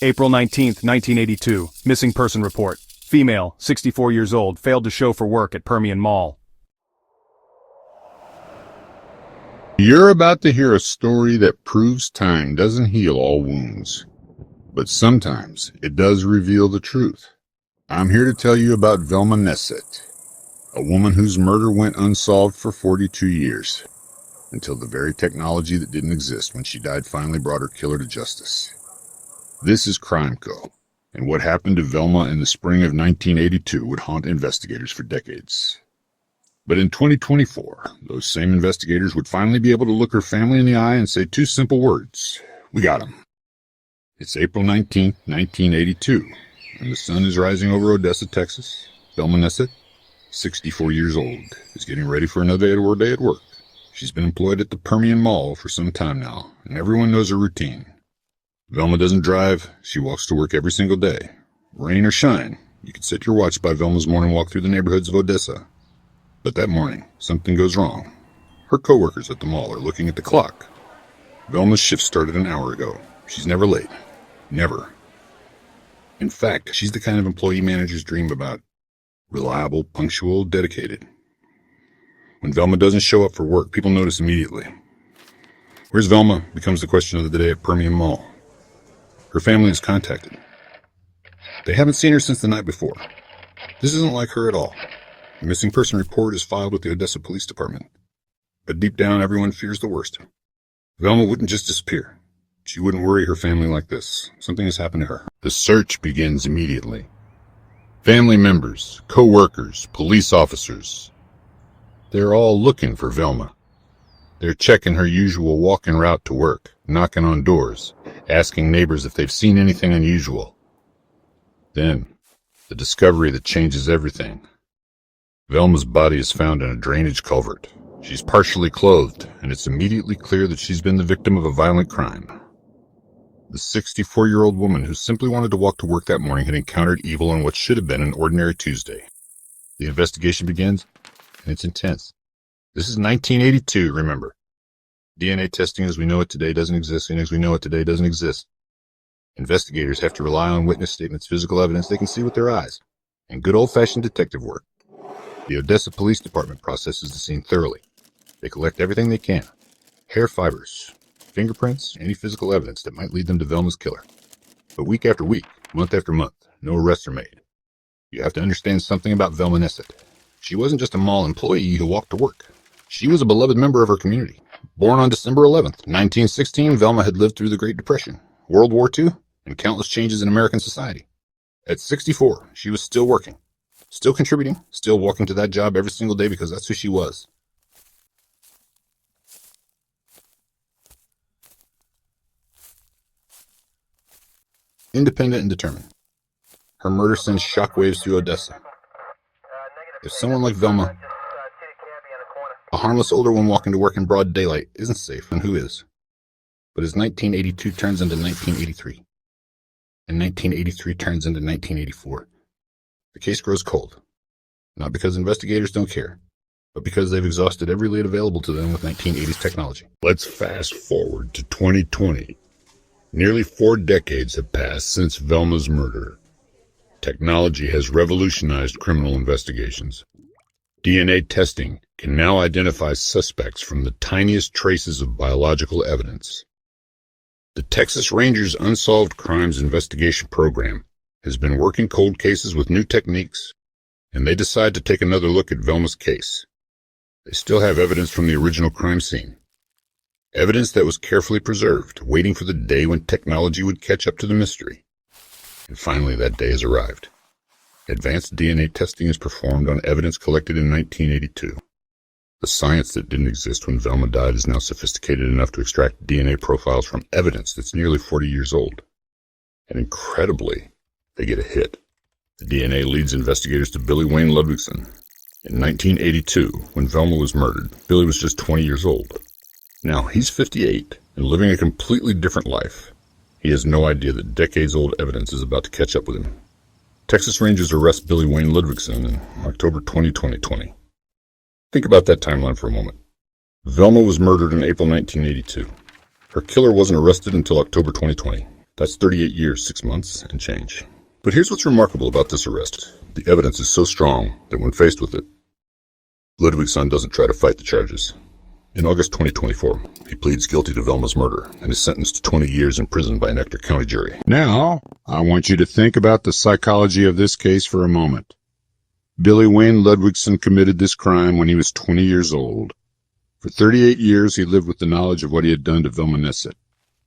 April 19, 1982, missing person report. Female, 64 years old, failed to show for work at Permian Mall. You're about to hear a story that proves time doesn't heal all wounds, but sometimes it does reveal the truth. I'm here to tell you about Velma Nesset, a woman whose murder went unsolved for 42 years, until the very technology that didn't exist when she died finally brought her killer to justice. This is Crimeco, and what happened to Velma in the spring of 1982 would haunt investigators for decades. But in 2024, those same investigators would finally be able to look her family in the eye and say two simple words: we got him. It's April 19, 1982, and the sun is rising over Odessa, Texas. Velma Nesset, 64 years old, is getting ready for another day at work. She's been employed at the Permian Mall for some time now, and everyone knows her routine. Velma doesn't drive. She walks to work every single day. Rain or shine, you can set your watch by Velma's morning walk through the neighborhoods of Odessa. But that morning, something goes wrong. Her coworkers at the mall are looking at the clock. Velma's shift started an hour ago. She's never late. Never. In fact, she's the kind of employee managers dream about. Reliable, punctual, dedicated. When Velma doesn't show up for work, people notice immediately. Where's Velma becomes the question of the day at Permian Mall. Her family is contacted. They haven't seen her since the night before. This isn't like her at all. A missing person report is filed with the Odessa Police Department. But deep down, everyone fears the worst. Velma wouldn't just disappear. She wouldn't worry her family like this. Something has happened to her. The search begins immediately. Family members, co-workers, police officers. They're all looking for Velma. They're checking her usual walking route to work, knocking on doors, asking neighbors if they've seen anything unusual. Then, the discovery that changes everything. Velma's body is found in a drainage culvert. She's partially clothed, and it's immediately clear that she's been the victim of a violent crime. The 64-year-old woman who simply wanted to walk to work that morning had encountered evil on what should have been an ordinary Tuesday. The investigation begins, and it's intense. This is 1982, remember. DNA testing as we know it today doesn't exist, and as we know it today doesn't exist. Investigators have to rely on witness statements, physical evidence they can see with their eyes, and good old-fashioned detective work. The Odessa Police Department processes the scene thoroughly. They collect everything they can. Hair fibers, fingerprints, any physical evidence that might lead them to Velma's killer. But week after week, month after month, no arrests are made. You have to understand something about Velma Nesset. She wasn't just a mall employee who walked to work. She was a beloved member of her community. Born on December 11th, 1916, Velma had lived through the Great Depression, World War II, and countless changes in American society. At 64, she was still working, still contributing, still walking to that job every single day because that's who she was. Independent and determined. Her murder sends shockwaves through Odessa. If someone like Velma, a harmless older one walking to work in broad daylight, isn't safe, then who is? But as 1982 turns into 1983, and 1983 turns into 1984, the case grows cold. Not because investigators don't care, but because they've exhausted every lead available to them with 1980s technology. Let's fast forward to 2020. Nearly 4 decades have passed since Velma's murder. Technology has revolutionized criminal investigations. DNA testing can now identify suspects from the tiniest traces of biological evidence. The Texas Rangers Unsolved Crimes Investigation Program has been working cold cases with new techniques, and they decide to take another look at Velma's case. They still have evidence from the original crime scene. Evidence that was carefully preserved, waiting for the day when technology would catch up to the mystery. And finally, that day has arrived. Advanced DNA testing is performed on evidence collected in 1982. The science that didn't exist when Velma died is now sophisticated enough to extract DNA profiles from evidence that's nearly 40 years old. And incredibly, they get a hit. The DNA leads investigators to Billy Wayne Ludwigson. In 1982, when Velma was murdered, Billy was just 20 years old. Now, he's 58 and living a completely different life. He has no idea that decades-old evidence is about to catch up with him. Texas Rangers arrest Billy Wayne Ludwigson in October 2020. Think about that timeline for a moment. Velma was murdered in April 1982. Her killer wasn't arrested until October 2020. That's 38 years, 6 months, and change. But here's what's remarkable about this arrest. The evidence is so strong that when faced with it, Ludwigson doesn't try to fight the charges. In August 2024, he pleads guilty to Velma's murder and is sentenced to 20 years in prison by an Ector County jury. Now, I want you to think about the psychology of this case for a moment. Billy Wayne Ludwigson committed this crime when he was 20 years old. For 38 years, he lived with the knowledge of what he had done to Velma Nesset.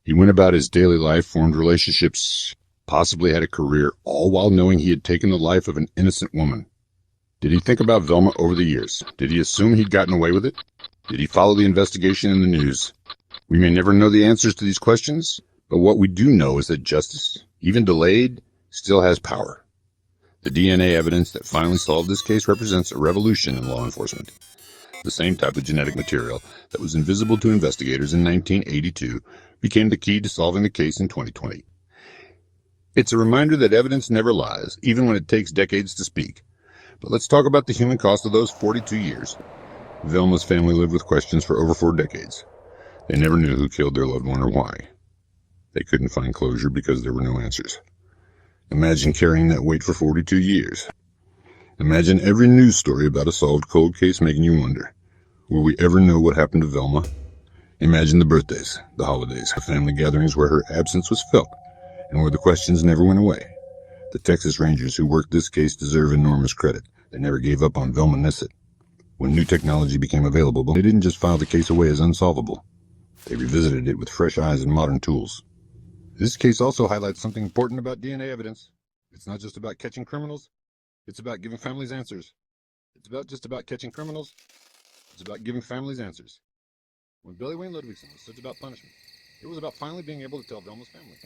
He went about his daily life, formed relationships, possibly had a career, all while knowing he had taken the life of an innocent woman. Did he think about Velma over the years? Did he assume he'd gotten away with it? Did he follow the investigation in the news? We may never know the answers to these questions, but what we do know is that justice, even delayed, still has power. The DNA evidence that finally solved this case represents a revolution in law enforcement. The same type of genetic material that was invisible to investigators in 1982 became the key to solving the case in 2020. It's a reminder that evidence never lies, even when it takes decades to speak. But let's talk about the human cost of those 42 years. Velma's family lived with questions for over 4 decades. They never knew who killed their loved one or why. They couldn't find closure because there were no answers. Imagine carrying that weight for 42 years. Imagine every news story about a solved cold case making you wonder, will we ever know what happened to Velma? Imagine the birthdays, the holidays, the family gatherings where her absence was felt, and where the questions never went away. The Texas Rangers who worked this case deserve enormous credit. They never gave up on Velma Nesset. When new technology became available, they didn't just file the case away as unsolvable. They revisited it with fresh eyes and modern tools. This case also highlights something important about DNA evidence. It's not just about catching criminals. It's about giving families answers. It's about catching criminals. It's about giving families answers. When Billy Wayne Ludwigson was such about punishment, it was about finally being able to tell Velma's family.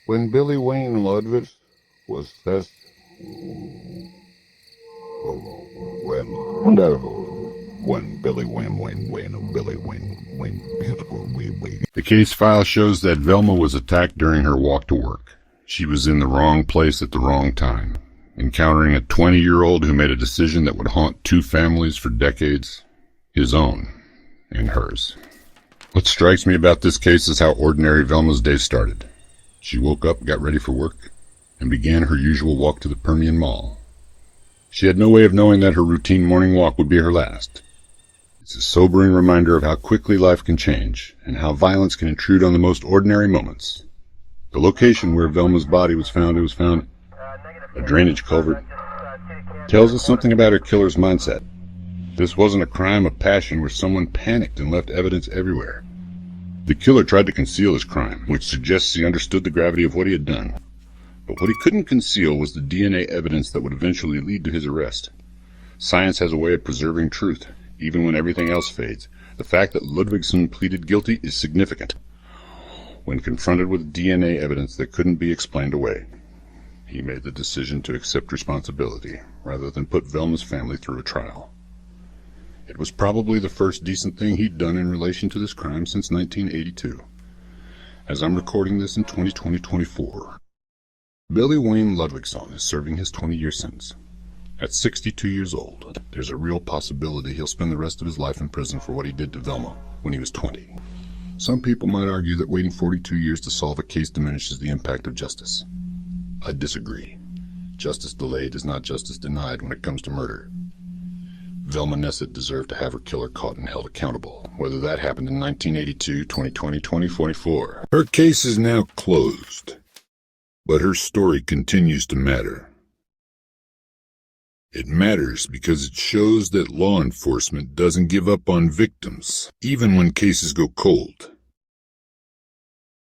When Billy Wayne Ludwig was that when Billy Wayne. The case file shows that Velma was attacked during her walk to work. She was in the wrong place at the wrong time, encountering a 20-year-old who made a decision that would haunt 2 families for decades, his own and hers. What strikes me about this case is how ordinary Velma's day started. She woke up, got ready for work, and began her usual walk to the Permian Mall. She had no way of knowing that her routine morning walk would be her last. It's a sobering reminder of how quickly life can change, and how violence can intrude on the most ordinary moments. The location where Velma's body was found, a drainage culvert, tells us something about her killer's mindset. This wasn't a crime of passion where someone panicked and left evidence everywhere. The killer tried to conceal his crime, which suggests he understood the gravity of what he had done. But what he couldn't conceal was the DNA evidence that would eventually lead to his arrest. Science has a way of preserving truth, even when everything else fades. The fact that Ludwigson pleaded guilty is significant. When confronted with DNA evidence that couldn't be explained away, he made the decision to accept responsibility, rather than put Velma's family through a trial. It was probably the first decent thing he'd done in relation to this crime since 1982. As I'm recording this in 2024, Billy Wayne Ludwigson is serving his 20-year sentence. At 62 years old, there's a real possibility he'll spend the rest of his life in prison for what he did to Velma when he was 20. Some people might argue that waiting 42 years to solve a case diminishes the impact of justice. I disagree. Justice delayed is not justice denied when it comes to murder. Velma Nesset deserved to have her killer caught and held accountable, whether that happened in 1982, 2020, 2044. Her case is now closed, but her story continues to matter. It matters because it shows that law enforcement doesn't give up on victims, even when cases go cold.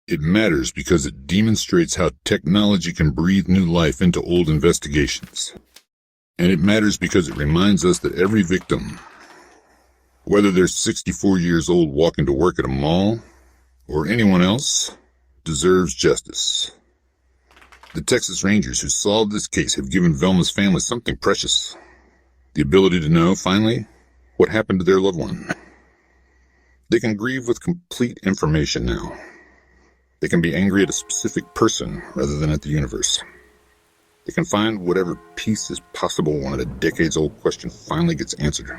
It matters because it demonstrates how technology can breathe new life into old investigations. And it matters because it reminds us that every victim, whether they're 64 years old walking to work at a mall, or anyone else, deserves justice. The Texas Rangers who solved this case have given Velma's family something precious. The ability to know, finally, what happened to their loved one. They can grieve with complete information now. They can be angry at a specific person rather than at the universe. They can find whatever peace is possible when a decades-old question finally gets answered.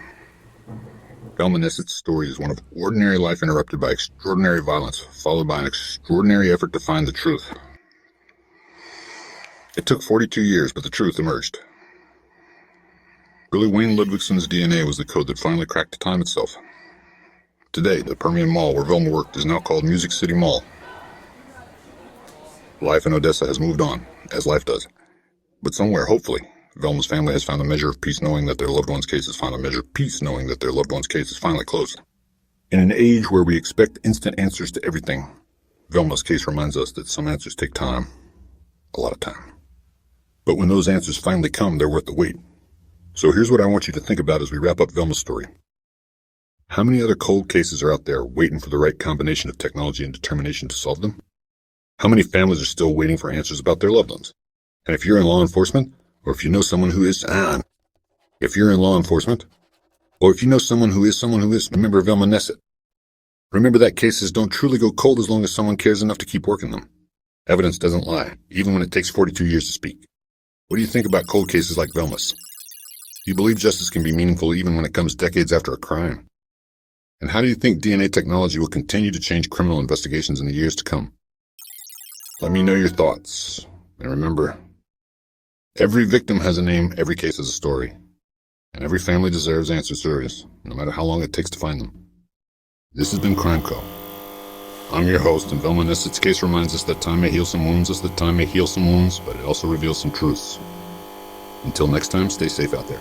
Velma Nesset's story is one of ordinary life interrupted by extraordinary violence, followed by an extraordinary effort to find the truth. It took 42 years, but the truth emerged. Billy Wayne Ludwigson's DNA was the code that finally cracked time itself. Today, the Permian Mall where Velma worked is now called Music City Mall. Life in Odessa has moved on, as life does. But somewhere, hopefully, Velma's family has found a measure of peace knowing that their loved one's case is finally closed. In an age where we expect instant answers to everything, Velma's case reminds us that some answers take time. A lot of time. But when those answers finally come, they're worth the wait. So here's what I want you to think about as we wrap up Velma's story. How many other cold cases are out there waiting for the right combination of technology and determination to solve them? How many families are still waiting for answers about their loved ones? And if you're in law enforcement, or if you know someone who is, remember Velma Nesset. Remember that cases don't truly go cold as long as someone cares enough to keep working them. Evidence doesn't lie, even when it takes 42 years to speak. What do you think about cold cases like Velma's? Do you believe justice can be meaningful even when it comes decades after a crime? And how do you think DNA technology will continue to change criminal investigations in the years to come? Let me know your thoughts. And remember, every victim has a name, every case has a story. And every family deserves answers, no matter how long it takes to find them. This has been Crimeco. I'm your host, and Velma Nesset's case reminds us that time may heal some wounds, but it also reveals some truths. Until next time, stay safe out there.